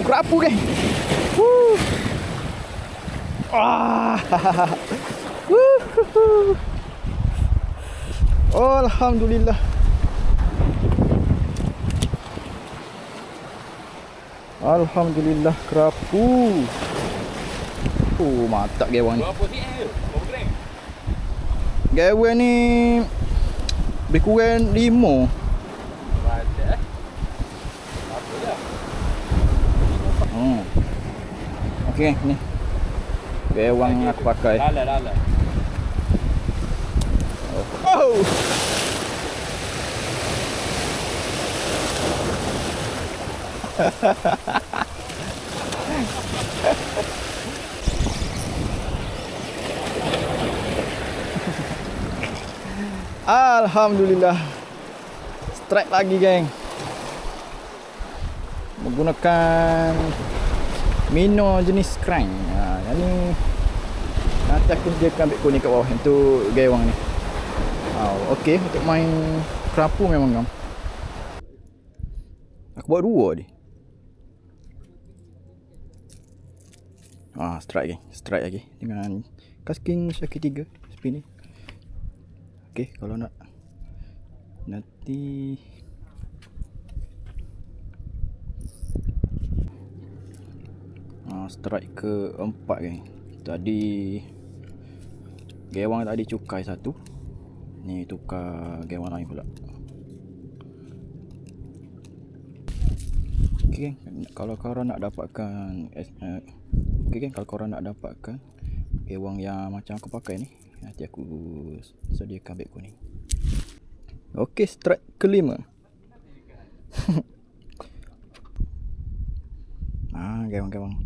Kerapu geng. Ah. Alhamdulillah. Alhamdulillah kerapu. Mantap gewang ni. Berapa cm tu? Berapa gram? Gewang ni lebih kurang 5. Ada apa dah? Okey ni. Gewang aku pakai. Lala. Oh. Alhamdulillah. Strike lagi geng. Menggunakan Mino jenis crank. Yang ni nanti aku sediakan ambil kuning kat bawah untuk gewang ni. Okey untuk main kerapu memang gam. Aku buat 2 ni. Strike lagi dengan casking Shaki 3 spinning. Okey, kalau nak nanti strike ke 4 geng. Tadi gewang tadi cukai 1. Ni tukar gewang lain pula. Okey geng, kalau korang nak dapatkan kalau korang nak dapatkan gewang yang macam aku pakai ni, nanti aku sediakan beg kuning. Okey, strike ke-5. Gewang-gewang